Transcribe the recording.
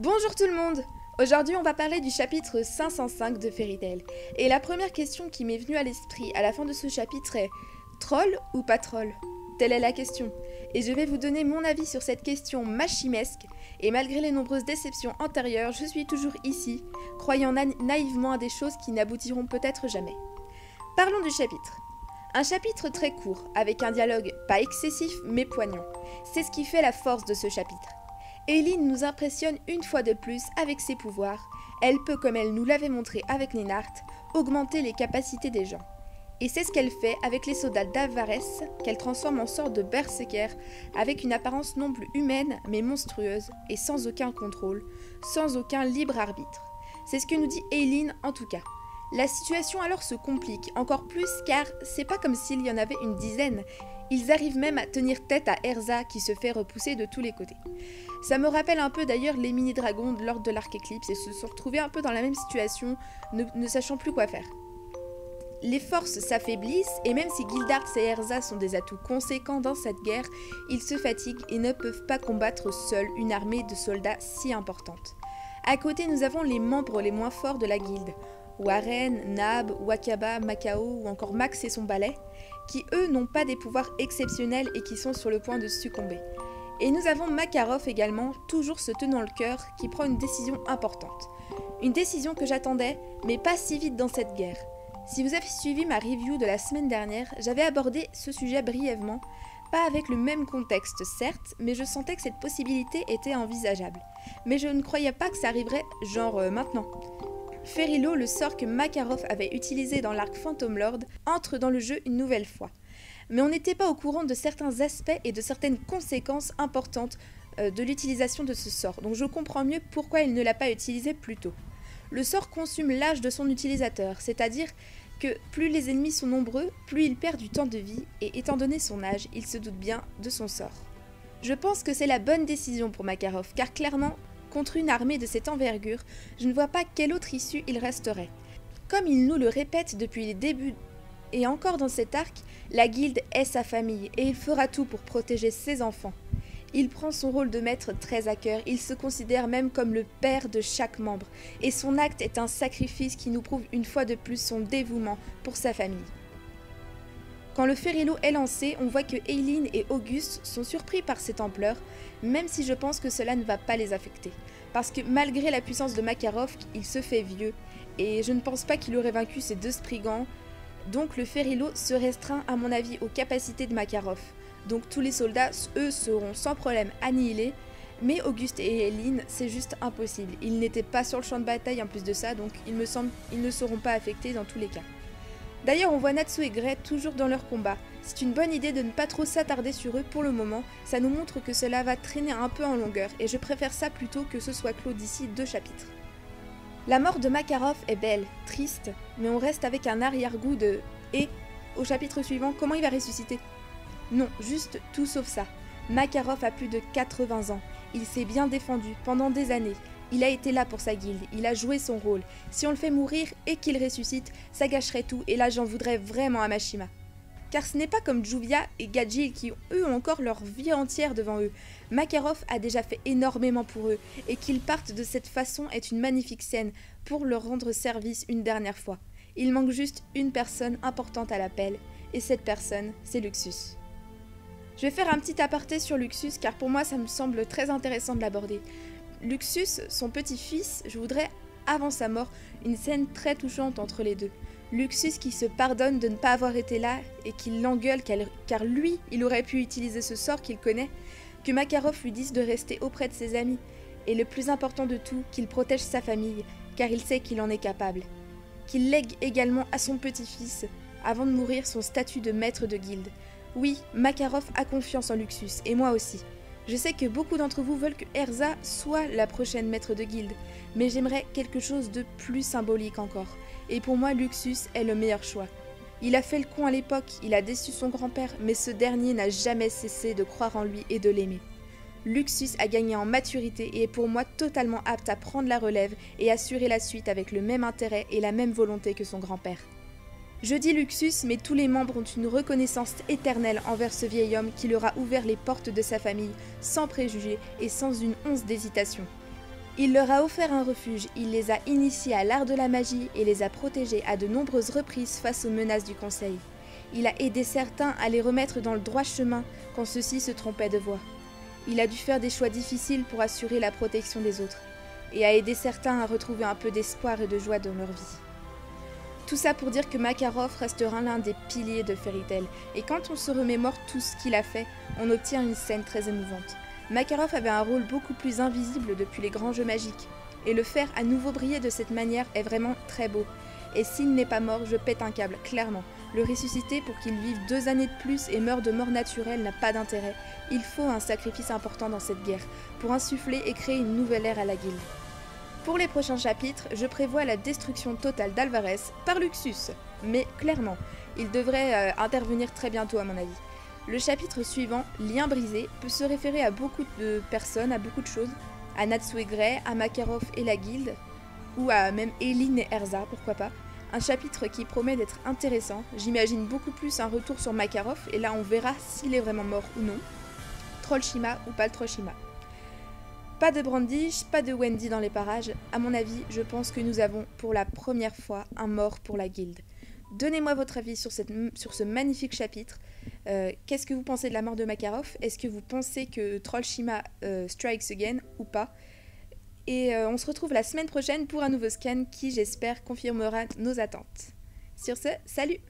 Bonjour tout le monde! Aujourd'hui on va parler du chapitre 505 de Fairy Tail. Et la première question qui m'est venue à l'esprit à la fin de ce chapitre est « Troll ou pas troll ?» Telle est la question. Et je vais vous donner mon avis sur cette question machimesque. Et malgré les nombreuses déceptions antérieures, je suis toujours ici, croyant naïvement à des choses qui n'aboutiront peut-être jamais. Parlons du chapitre. Un chapitre très court, avec un dialogue pas excessif mais poignant. C'est ce qui fait la force de ce chapitre. Eileen nous impressionne une fois de plus avec ses pouvoirs. Elle peut, comme elle nous l'avait montré avec Ninart, augmenter les capacités des gens. Et c'est ce qu'elle fait avec les soldats d'Avarès, qu'elle transforme en sorte de berserker, avec une apparence non plus humaine mais monstrueuse, et sans aucun contrôle, sans aucun libre arbitre. C'est ce que nous dit Eileen en tout cas. La situation alors se complique encore plus car c'est pas comme s'il y en avait une dizaine. Ils arrivent même à tenir tête à Erza qui se fait repousser de tous les côtés. Ça me rappelle un peu d'ailleurs les mini-dragons lors de l'arc éclipse et se sont retrouvés un peu dans la même situation, ne sachant plus quoi faire. Les forces s'affaiblissent et même si Gildart et Erza sont des atouts conséquents dans cette guerre, ils se fatiguent et ne peuvent pas combattre seuls une armée de soldats si importante. À côté, nous avons les membres les moins forts de la guilde, Warren, Nab, Wakaba, Macao ou encore Max et son balai, qui eux n'ont pas des pouvoirs exceptionnels et qui sont sur le point de succomber. Et nous avons Makarov également, toujours se tenant le cœur, qui prend une décision importante. Une décision que j'attendais, mais pas si vite dans cette guerre. Si vous avez suivi ma review de la semaine dernière, j'avais abordé ce sujet brièvement, pas avec le même contexte certes, mais je sentais que cette possibilité était envisageable. Mais je ne croyais pas que ça arriverait genre maintenant. Ferrilo, le sort que Makarov avait utilisé dans l'arc Phantom Lord, entre dans le jeu une nouvelle fois. Mais on n'était pas au courant de certains aspects et de certaines conséquences importantes de l'utilisation de ce sort, donc je comprends mieux pourquoi il ne l'a pas utilisé plus tôt. Le sort consume l'âge de son utilisateur, c'est-à-dire que plus les ennemis sont nombreux, plus il perd du temps de vie, et étant donné son âge, il se doute bien de son sort. Je pense que c'est la bonne décision pour Makarov, car clairement, contre une armée de cette envergure, je ne vois pas quelle autre issue il resterait. Comme il nous le répète depuis les débuts, et encore dans cet arc, la guilde est sa famille, et il fera tout pour protéger ses enfants. Il prend son rôle de maître très à cœur, il se considère même comme le père de chaque membre, et son acte est un sacrifice qui nous prouve une fois de plus son dévouement pour sa famille. Quand le Ferrilo est lancé, on voit que Eileen et Auguste sont surpris par cette ampleur, même si je pense que cela ne va pas les affecter. Parce que malgré la puissance de Makarov, il se fait vieux, et je ne pense pas qu'il aurait vaincu ces deux sprigands, donc le Ferrilo se restreint à mon avis aux capacités de Makarov. Donc tous les soldats, eux, seront sans problème annihilés, mais Auguste et Eileen, c'est juste impossible. Ils n'étaient pas sur le champ de bataille en plus de ça, donc il me semble qu'ils ne seront pas affectés dans tous les cas. D'ailleurs, on voit Natsu et Grey toujours dans leur combat. C'est une bonne idée de ne pas trop s'attarder sur eux pour le moment, ça nous montre que cela va traîner un peu en longueur, et je préfère ça plutôt que ce soit clos d'ici 2 chapitres. La mort de Makarov est belle, triste, mais on reste avec un arrière-goût de « Et, au chapitre suivant, comment il va ressusciter ?» Non, juste tout sauf ça. Makarov a plus de 80 ans, il s'est bien défendu pendant des années. Il a été là pour sa guilde, il a joué son rôle. Si on le fait mourir et qu'il ressuscite, ça gâcherait tout et là j'en voudrais vraiment à Mashima. Car ce n'est pas comme Juvia et Gajil qui eux ont encore leur vie entière devant eux. Makarov a déjà fait énormément pour eux et qu'ils partent de cette façon est une magnifique scène pour leur rendre service une dernière fois. Il manque juste une personne importante à l'appel et cette personne c'est Luxus. Je vais faire un petit aparté sur Luxus car pour moi ça me semble très intéressant de l'aborder. Luxus, son petit-fils, je voudrais, avant sa mort, une scène très touchante entre les deux. Luxus qui se pardonne de ne pas avoir été là et qui l'engueule car lui, il aurait pu utiliser ce sort qu'il connaît, que Makarov lui dise de rester auprès de ses amis, et le plus important de tout, qu'il protège sa famille, car il sait qu'il en est capable. Qu'il lègue également à son petit-fils, avant de mourir, son statut de maître de guilde. Oui, Makarov a confiance en Luxus, et moi aussi. Je sais que beaucoup d'entre vous veulent que Erza soit la prochaine maître de guilde, mais j'aimerais quelque chose de plus symbolique encore. Et pour moi, Luxus est le meilleur choix. Il a fait le con à l'époque, il a déçu son grand-père, mais ce dernier n'a jamais cessé de croire en lui et de l'aimer. Luxus a gagné en maturité et est pour moi totalement apte à prendre la relève et assurer la suite avec le même intérêt et la même volonté que son grand-père. Je dis Luxus, mais tous les membres ont une reconnaissance éternelle envers ce vieil homme qui leur a ouvert les portes de sa famille, sans préjugés et sans une once d'hésitation. Il leur a offert un refuge, il les a initiés à l'art de la magie et les a protégés à de nombreuses reprises face aux menaces du Conseil. Il a aidé certains à les remettre dans le droit chemin quand ceux-ci se trompaient de voie. Il a dû faire des choix difficiles pour assurer la protection des autres, et a aidé certains à retrouver un peu d'espoir et de joie dans leur vie. Tout ça pour dire que Makarov restera l'un des piliers de Fairy Tail, et quand on se remémore tout ce qu'il a fait, on obtient une scène très émouvante. Makarov avait un rôle beaucoup plus invisible depuis les grands jeux magiques, et le faire à nouveau briller de cette manière est vraiment très beau. Et s'il n'est pas mort, je pète un câble, clairement. Le ressusciter pour qu'il vive 2 années de plus et meure de mort naturelle n'a pas d'intérêt. Il faut un sacrifice important dans cette guerre, pour insuffler et créer une nouvelle ère à la guilde. Pour les prochains chapitres, je prévois la destruction totale d'Alvarez par Luxus, mais clairement, il devrait intervenir très bientôt à mon avis. Le chapitre suivant, Lien brisé, peut se référer à beaucoup de personnes, à beaucoup de choses, à Natsu et Grey, à Makarov et la guilde, ou à même Eileen et Erza, pourquoi pas. Un chapitre qui promet d'être intéressant, j'imagine beaucoup plus un retour sur Makarov, et là on verra s'il est vraiment mort ou non. Trollshima ou pas le Trollshima. Pas de Brandish, pas de Wendy dans les parages, à mon avis, je pense que nous avons pour la première fois un mort pour la guilde. Donnez-moi votre avis sur ce magnifique chapitre. Qu'est-ce que vous pensez de la mort de Makarov? Est-ce que vous pensez que Trollshima strikes again ou pas? Et on se retrouve la semaine prochaine pour un nouveau scan qui, j'espère, confirmera nos attentes. Sur ce, salut!